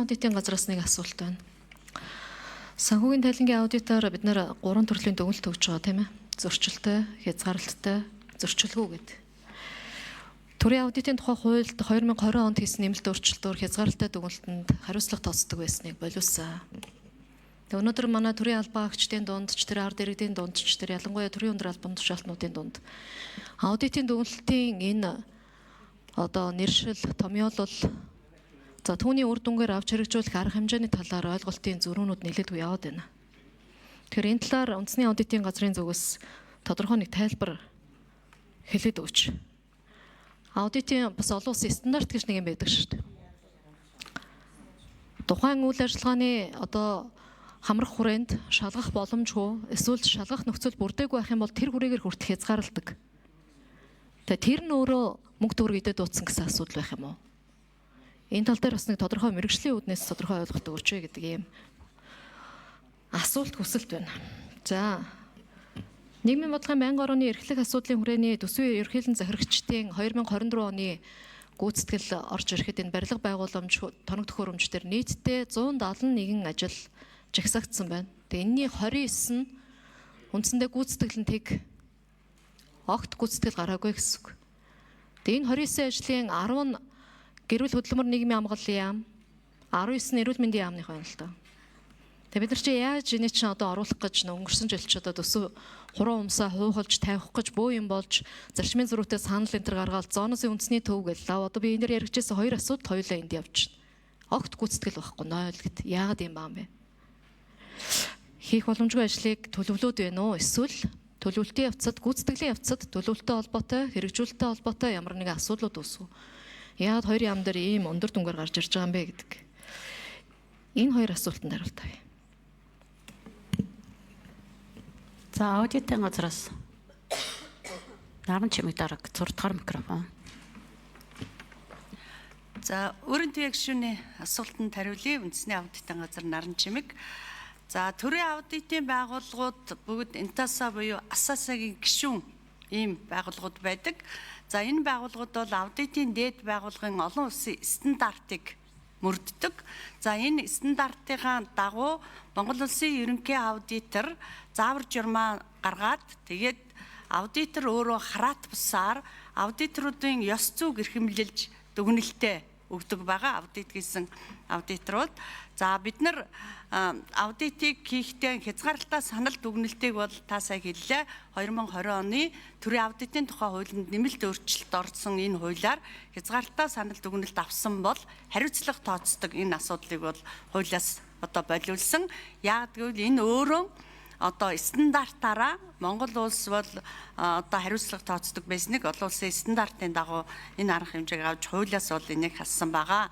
аудитын газраас нэг асуулт байна. Санхүүгийн тайлангийн аудитоор бид нэр 3 төрлийн дүгнэлт өгч байгаа тийм ээ. Зөрчилтэй, хязгаарлалтай, зөрчилгүй гэдэг. Төрийн аудитын тухай хуульд 2020 онд хийсэн нэмэлт өөрчлөлтөөр хязгаарлалтай дүгнэлтэнд хариуцлага тооцдог байсныг болиулсан. Тэгээ өнөөдөр манай төрийн албан агчдын дунд ч тэр ард иргэдийн дунд ч тэр ялангуяа төрийн өндөр албан тушаалтнуудын дунд аудитын дүгнэлтийн энэ одоо нэршил, томьёолол за түүний үр дүнгээр авч хэрэгжүүлэх арга хэмжээний талаар ойлголтын зөрүүнүүд нэлээдгүй яваад байна. Тэгэхээр энэ талаар үндэсний аудитын газрын зүгээс тодорхой нэг тайлбар хэлээд өгч. Аудитын бас олон улсын стандарт гэж нэг юм байдаг шүү дээ. Тухайн үйл ажиллагааны одоо хамрах хүрээнд шалгах боломжгүй эсвэл шалгах нөхцөл бүрдээгүй байх юм бол тэр хүрээгээр хүртэх хязгаарладаг. Тэгээ тэр нь өөрөө мөнгө төгрөг идээд дуудсан гэсэн асуудал байх юм уу? Энэ тал дээр бас нэг тодорхой мэргэжлийн үүднээс тодорхой ойлголт өгч гэдэг ийм асуулт хүсэлт байна. За нийгмийн бодлогын байнгын орооны эрхлэх асуудлын хүрээний төсвийн ерөнхийлөн захирагчдын 2024 оны гүйцэтгэл орж ирэхэд энэ барилга байгууламж тоног төхөөрөмж дээр нийтдээ 171 ажил жагсаагдсан байна. Тэгээ энэний 29 нь үндсэндээ гүйцэтгэл нь тэг огт гүйцэтгэл гараагүй гэсэн үг. Тэгээ энэ 29 ажлын 10 нь гэрүүл хөдөлмөр нийгмийн хамгааллын яам, 19 нь эрүүл мэндийн яамных байна л доо. Тэгээ бид нар чи яаж энийг чинь одоо оруулах гэж өнгөрсөн жил ч одоо төсөв хуран умсаа хуухалж тавих гэж бөө юм болж зарчмын зөрүүтэй санал энэ төр гаргаад зооносын үндэсний төв гэлээ. Одоо би энэ дээр яригчээсэн хоёр асуудал хоёулаа энд явж байна. Огт гүйцэтгэл байхгүй 0 гэд. Яагаад юм баа юм бэ? Хийх боломжгүй ажлыг төлөвлөөд байна уу? Эсвэл төлөвлөлтийн явцад, гүйцэтгэлийн явцад төлөвлөлттэй холбоотой, хэрэгжүүлэлттэй холбоотой ямар нэгэн асуудлууд үүсв. Яагаад хоёр яам дээр ийм өндөр дүнгээр гарч ирж байгаа юм бэ гэдэг. Энэ хоёр асуултанд хариулт авъя. За аудитын газраас Наран Чимэг дарга 6 дахь микрофон. За өрн төвийн гишүүний асуултанд хариулъя. Үндэсний аудитын газар Наран Чимэг. За төрийн аудитын байгууллагууд бүгд Интаса буюу Асасагийн гишүүн ийм байгууллагууд байдаг. За энэ байгууллагууд бол аудитын дээд байгууллагын олон улсын стандартыг мөрддөг. За энэ стандартын дагуу Монгол улсын ерөнхий аудитор заавар журмаа гаргаад тэгээд аудитор өөрөө хараат бусаар аудиторуудын ёс зүйг эрхэмлэлж дүгнэлтээ өгдөг байгаа аудит хийсэн аудиторууд. За бид нар аудитыг хийхдээ хязгаарлалтаа санал дүгнэлтийг бол та сая хэллээ. 2020 оны төрийн аудитын тухай хуулинд нэмэлт өөрчлөлт орсон энэ хуулиар хязгаарлалтаа санал дүгнэлт авсан бол хариуцлага тооцдог энэ асуудлыг бол хуулиас одоо болиулсан. Яг гэвэл энэ өөрөө одоо стандартаараа Монгол улс бол одоо хариуцлага тооцдог байсныг олон улсын стандартын дагуу энэ арга хэмжээг авч хуулиас бол энийг хассан байгаа.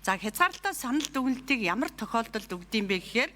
За хязгаарлалтаа санал дүгнэлтийг ямар тохиолдолд өгдөм бэ гэхээр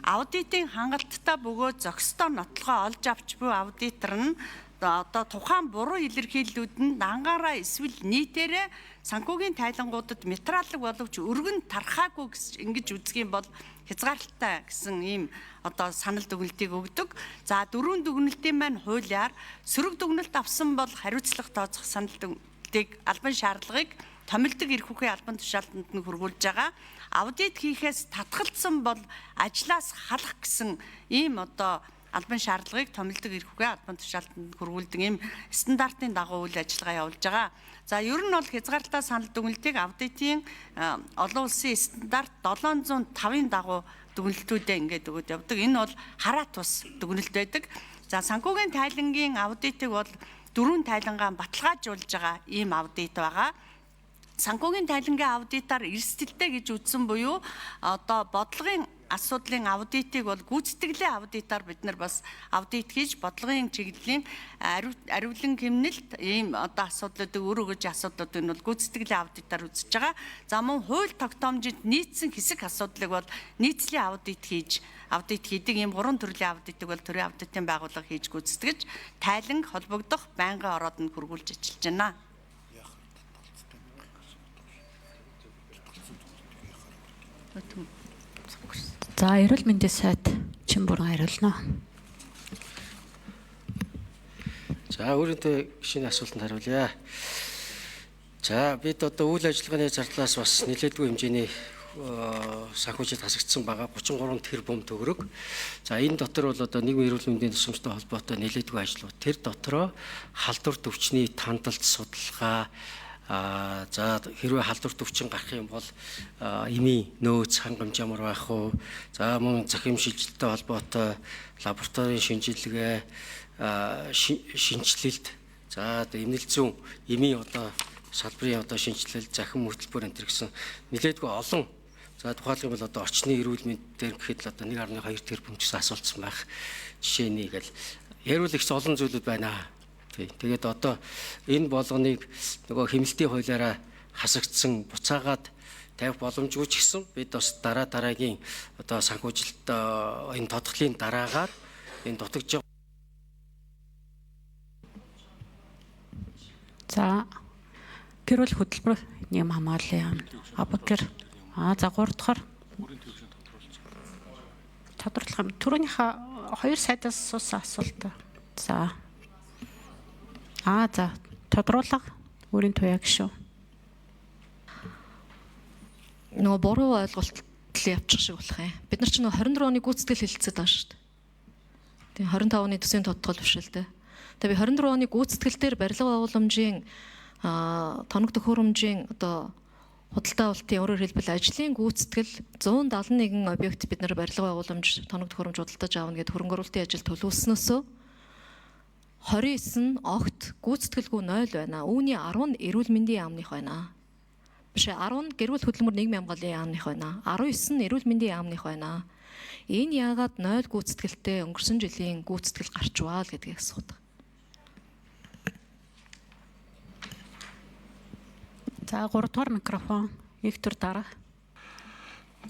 аудитын хангалттай бөгөөд зохистой нотлогоо олж авч буй аудитор нь одоо тухайн буруу илэрхийллүүд нь дангаараа эсвэл нийтээрээ санхүүгийн тайлангуудад материалог боловч өргөн тархаагүй ингэж үзэх юм бол хязгаарлалтай гэсэн ийм одоо санал дүгнэлтийг өгдөг. За дөрвөн дүгнэлтийн маань хуулиар сөрөг дүгнэлт авсан бол хариуцлага тооцох санал дүгнэлтийг албан шаардлагыг томилдог эрх үхийн албан тушаалтанд нь хүргүүлж байгаа. Аудит хийхээс татгалзсан бол ажлаас халах гэсэн ийм одоо албан шаардлагыг томилдог эрх үхийн албан тушаалтанд хүргүүлдэг ийм стандартын дагуу үйл ажиллагаа явуулж байгаа. За ер нь бол хязгаарлалтаа санал дүгнэлтийг аудитын олон улсын стандарт 705-ын дагуу дүгнэлтүүдээ ингээд өгöd явдаг. Энэ бол хараат ус дүгнэлт байдаг. За санхүүгийн тайлангийн аудитыг бол 4 тайлангаа баталгаажуулж байгаа ийм аудит байгаа. Санхүүгийн тайлангийн аудитаар эрсдэлтэй гэж үзсэн буюу одоо бодлогын асуудлын аудитыг бол гүйцэтгэлийн аудитаар бид нар бас аудит хийж бодлогын чиглэлийн ариулан хэмнэлт ийм одоо асуудлуудыг өөр өгж асуудлуудыг нь бол гүйцэтгэлийн аудитаар үзэж байгаа. За мөн хууль тогтоомжид нийцсэн хэсэг асуудлыг бол нийцлийн аудит хийж аудит хийдэг ийм 3 төрлийн аудитыг бол төрийн аудитын байгууллага хийж гүйцэтгэж тайланг холбогдох байнгын ороод нь хүргүүлж ажиллаж байна. За эрүүл мэндийн сайд Чимбүрэн хариулна. За өөрөнтэй гишүүний асуултанд хариулъя. За бид одоо үйл ажиллагааны зардлаас бас нэлээдгүй хэмжээний санхүүжилт хасагдсан байгаа 33 тэрбум төгрөг. За энэ дотор бол одоо нийгмийн эрүүл мэндийн тусламжтай холбоотой нэлээдгүй ажлууд. Тэр дотроо халдвар төвчний тандалт судалгаа за хэрвээ халдвар төвчин гарах юм бол эмийн нөөц хангамж ямар байх вэ? За мөн захим шилжилттэй холбоотой лабораторийн шинжилгээ шинжилэлт за эмнэлэг зүүн эмийн одоо салбарын одоо шинжилэл захим хөтөлбөр энэ гэсэн нэлээдгүй олон за тухайлбал одоо орчны эрүүл мэнд дээр гэхэд л одоо 1.2 тэрбум гэсэн асуултсан байх жишээний гэл яриул их олон зүйлүүд байна. Тэгээд одоо энэ болгоныг нөгөө хэмнэлтийн хуулиараа хасагдсан буцаагаад тавих боломжгүй ч гэсэн бид бас дараагийн одоо санхүүжилт энэ тодглын дараагаар энэ дутагдж За гэрүүл хөтөлбөр нэм хамгааллын яам. Абакер. За 3 дахь тодорлох юм. Түрүүнийхээ 2 сайдаас суусан асуулт. За. За тодруулга өөрийн туяа гişүү. Нөгөө буруу ойлголт явчих шиг болох юм. Бид нар ч нөгөө 24 оны гүйцэтгэл хэлэлцээд байгаа шүү дээ. Тэгээ 25 оны төсвийн тодтгол биш л дээ. Тэгээ би 24 оны гүйцэтгэл дээр барилга байгууламжийн тоног төхөөрөмжийн одоо худалдаа авалтын өөрөөр хэлбэл ажлын гүйцэтгэл 171 объект бид нар барилга байгууламж тоног төхөөрөмж худалдаж аавна гэдэг хөрөнгө оруулалтын ажил төлөвлөснөөсөө 29 нь огт гүйцэтгэлгүй 0 байна. Үүний 10 нь эрүүл мэндийн яамных байна. Биш 10 нь гэрүүл хөдөлмөр нийгмийн хамгааллын яамных байна. 19 нь эрүүл мэндийн яамных байна. Энэ яагаад 0 гүйцэтгэлтэй өнгөрсөн жилийн гүйцэтгэл гарчваа л гэдгийг асуудаг. За 3 дугаар микрофон Виктор дарга.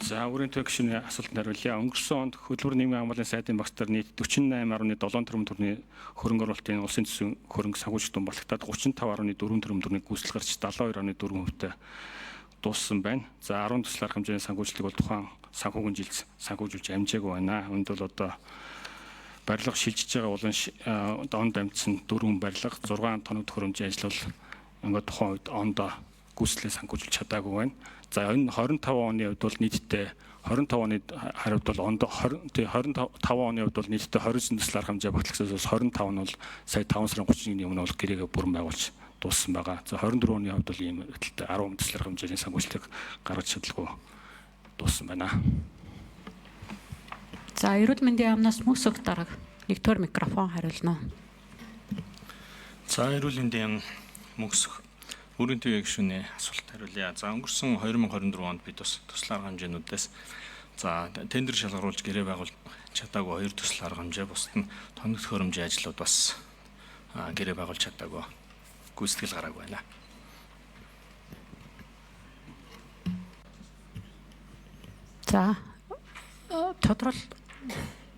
За өөрийн төв гишүүний асуултанд хариулъя. Өнгөрсөн онд хөдөлмөр нийгмийн хамгааллын сайдын багц нар нийт 48.7 тэрбум төгрөгийн хөрөнгө оруулалтын улсын төсвийн хөрөнгө санхүүжилт батлагтаад 35.4 тэрбум төгрөгийн гүйцэтгэл гарч 72.4%-тэй дууссан байна. За 10 төсөл арга хэмжээний санхүүжилтийг бол тухайн санхүүгийн жилд санхүүжүүлж амжаагүй байна. Үүнд бол одоо барилга шилжиж байгаа улаан донд амжсан 4 барилга 6 тоног төхөөрөмжийн ажил бол ингээд тухайн үед ондоо гүйцэтгэлээ санхүүжүүлж чадаагүй байна. За энэ 25 оны хувьд бол нийтдээ 25 оны хариуд бол ондоо 25 оны хувьд бол нийтдээ 29 төсөл арга хэмжээ батлагсаас 25 нь бол сая 5 сарын 31-ний өмнө бол гэрээгээ бүрэн байгуулж дууссан байгаа. За 24 оны хувьд бол ийм хэлтэй 10 төсөл арга хэмжээний санхүүжилтийг гаргаж чадлагүй дууссан байна. За эрүүл мэндийн яамнаас мөсөг дарга 1 дугаар микрофон хариулна. За эрүүл мэндийн мөсөг өөрийн төв гишүүний асуулт хариулъя. За өнгөрсөн 2024 онд бид бас төсөл арга хэмжээнүүдээс за тендер шалгаруулж гэрээ байгуул чадаагүй 2 төсөл арга хэмжээ бусад нь тоног төхөөрөмжийн ажлууд бас гэрээ байгуул чадаагүй гүйцэтгэл гараагүй байна. За тодрол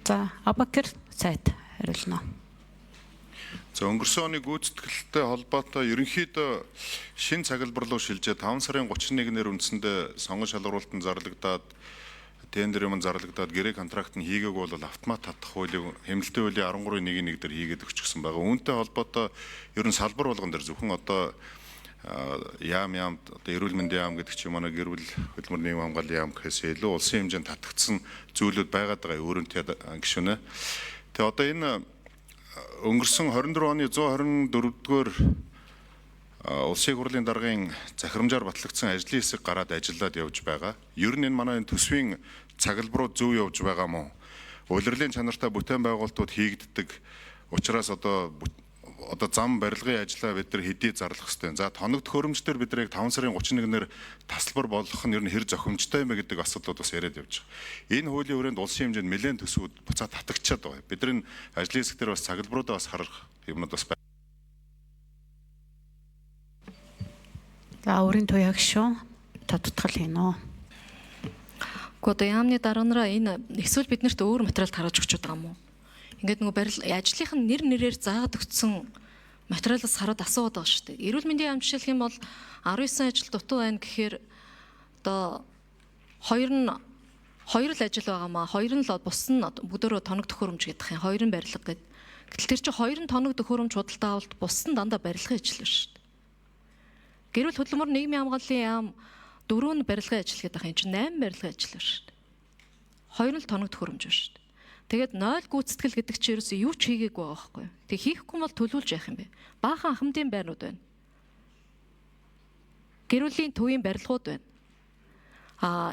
за Абакер сайд хариулна. За өнгөрсөн оны гүйцэтгэлтэй холбоотой ерөнхийдөө шин цаглбар руу шилжээ 5 сарын 31-ээр үндсэндээ сонгон шалгаруулалтанд зарлагдаад тендер юм зарлагдаад гэрээ контракт нь хийгээгүй бол автомат татах хуулийн хэмнэлтийн хуулийн 13.1-1 дээр хийгээд өгчихсөн байгаа. Үүнтэй холбоотой ер нь салбар болгон дээр зөвхөн одоо яам одоо эрүүл мэндийн яам гэдэг чинь манай гэр бүл хөдөлмөр нийгмийн хамгааллын яам гэхээс илүү улсын хэмжээнд татагдсан зүйлүүд байгаад байгаа өөрөнтэй гишүүнэ. Тэгээ одоо энэ өнгөрсөн 24 оны 124-р улсын хурлын даргын захирамжаар батлагдсан ажлын хэсэг гараад ажиллаад явж байгаа. Ер нь энэ манай төсвийн цаглбарууд зөв явж байгаа мó? Улирлын чанартай бүтээн байгуулалтууд хийгддэг учраас одоо зам барилгын ажлаа бид нар хэдий зарлах хэвээр. За тоног төхөөрөмжтөр бид нар яг 5 сарын 31-ээр тасалбар болгох нь ер нь хэр зохимжтой юм бэ гэдэг асуудлууд бас яриад явж байгаа. Энэ хуулийн хүрээнд улсын хэмжээнд нэлээд төсвүүд буцаад татагдчихад байгаа. Бидний ажлын хэсэг дээр бас цаглбаруудаа бас харах юмнууд бас байна. За өөрийн туяа гишүүн тодтгол хийнэ. Гэхдээ яамны дарганараа энэ эсвэл биднэрт өөр материал тарааж өгч байгаа юм уу? Ингээд нөгөө ажлынх нь нэрээр заагаад өгсөн материалаас хараад асууад байгаа шүү дээ. Эрүүл мэндийн яам жишээлх юм бол 19 ажил дутуу байна гэхээр одоо 2 л ажил байгаамаа. 2 нь л бус нь бүгдөө тоног төхөөрөмж гэдэг юм. 2 нь барилга гэдэг. Гэтэл тэр чинь 2 нь тоног төхөөрөмж худалдаа авалт бус нь дандаа барилгын ажил шүү дээ. Гэрүүл хөдөлмөр нийгмийн хамгааллын яам 4 нь барилгын ажил гэдэг ах, энэ чинь 8 барилгын ажил байна шүү дээ. 2 нь л тоног төхөөрөмж байна шүү дээ. Тэгээд 0 гүйцэтгэл гэдэг чинь ерөөсөө юу ч хийгээгүй байгаа байхгүй юу? Тэг хийхгүй бол төлөвлөж яах юм бэ? Баахан хамтын байрнууд байна. Гэр бүлийн төвийн барилгууд байна.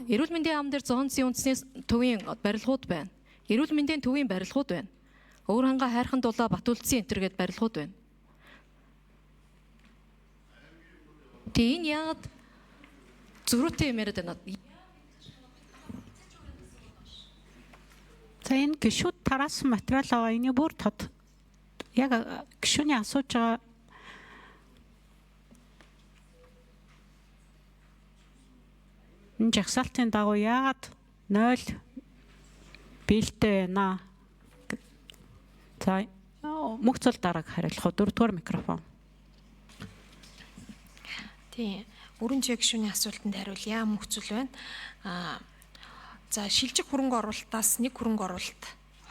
Эрүүл мэндийн ам дээр зоонцын үндэсний төвийн барилгууд байна. Эрүүл мэндийн төвийн барилгууд байна. Өвөр хангаа хайрхан дулаа Батүлдсэн энтер гэдэг барилгууд байна. Тэг энэ яагаад зөрүүтэй юм яриад байна? За энэ гişүүд тараасан материал аваа энэ бүр тод яг гişүний асууж байгаа энэ жагсаалтын дагуу яагаад 0 бэлтээ байна? За мөх цол дарааг хариулах 4-р микрофон. Тийм. Өрн жигшүүний асуултанд хариулъя. Мөх цол байна. За шилжих хөрөнгө оруулалтаас нэг хөрөнгө оруулалт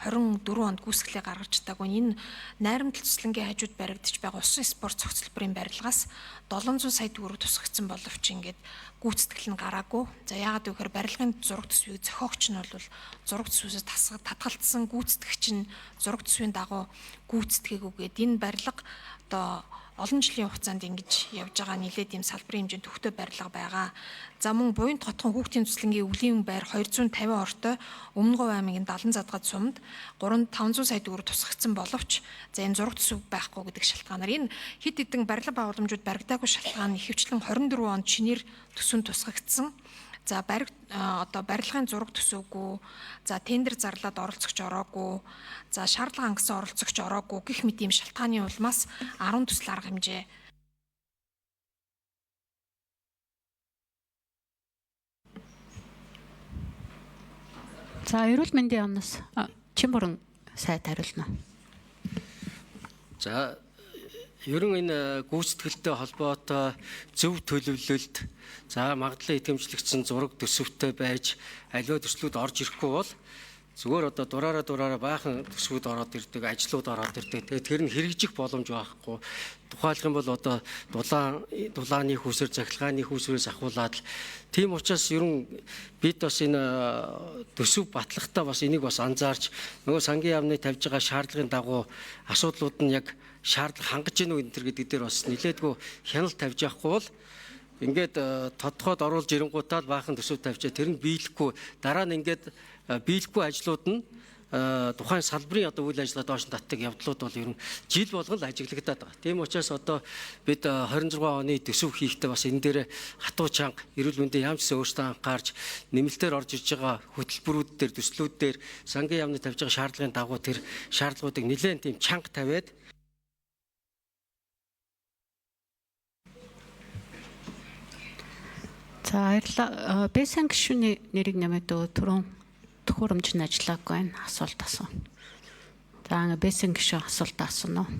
24 онд гүйцэтгэлээ гаргаж чадаагүй. Энэ найрамдал цэцлэнгийн хажууд баригдаж байгаа усан спорт цогцлбарын барилгаас 700 сая төгрөг тусгагдсан боловч ингээд гүйцэтгэл нь гараагүй. За яагаад вэ гэхээр барилгын зураг төсвийг зохиогч нь бол зураг төсвөөс татгалтсан гүйцэтгэгч нь зураг төсвийн дагуу гүйцэтгээгүй. Энэ барилга одоо олон жилийн хугацаанд ингэж явж байгаа нэлээд юм салбарын хэмжээнд төвхтэй барилга байгаа. За мөн буянт хотхон хүүхдийн цэцлэнгийн өвлийн байр 250 ортой Өмнөговь аймгийн 70 задгад сумд 500 сая төгрөг тусгагдсан боловч за энэ зураг төсөв байхгүй гэдэг шалтгаанаар энэ хэд хэдэн барилга байгууламжууд баригдаагүй шалтгаан ихэвчлэн 24 онд шинээр төсөв тусгагдсан. За одоо барилгын зураг төсөөгүй, за тендер зарлаад оролцогч ороогүй, за шаардлага хангасан оролцогч ороогүй гэх мэт ийм шалтгааны улмаас 10 төсөл арга хэмжээ За эрүүл мэндийн яамнаас Чимбүрэн сайд хариулна. За ерөн энэ гүйцэтгэлтэй холбоотой зөв төлөвлөлт за магадлал идэвхжлэгдсэн зураг төсөвтэй байж аливаа төслүүд орж ирэхгүй бол зүгээр одоо дураараа баахан төсвүүд ороод ирдэг, ажлууд ороод ирдэг. Тэгээд тэр нь хэрэгжих боломж байхгүй. Тухайлх юм бол одоо дулааны хүүсээр захилгааны хүүсрээс ахуулаад л тийм учраас ерөн бид бас энэ төсөв батлахтаа бас энийг бас анзаарч нөгөө сангийн яамны тавьж байгаа шаардлагын дагуу асуудлууд нь яг шаардлага хангаж гэнэ үү энэ төр гэдэг дээр бас нилээдгүй хяналт тавьж явахгүй бол ингээд тодтоход оруулж ирэнгуутаа баахан төсөв тавьчаа тэр нь биелэхгүй дараа нь ингээд биелэхгүй ажлууд нь тухайн салбарын одоо үйл ажиллагаа доош татдаг явдлууд бол ер нь жил болгон л ажиглагдаад байгаа. Тийм учраас одоо бид 26 оны төсөв хийхдээ бас энэ дээр хатуу чанга эрүүл мэндийн яамч өөрсдөө анхаарч нэмэлтээр орж иж байгаа хөтөлбөрүүд дээр төслүүд дээр сангийн яамны тавьж байгаа шаардлагын дагуу тэр шаардлагуудыг нэлээд тийм чанга тавиад За баярлалаа. Бэсэн гишүүний нэрийг нэмээд түрүүн төхөөрөмж нь ажиллаагүй байна. Асуулт асуу. За бэсэн гишүүн асуулт асууна уу?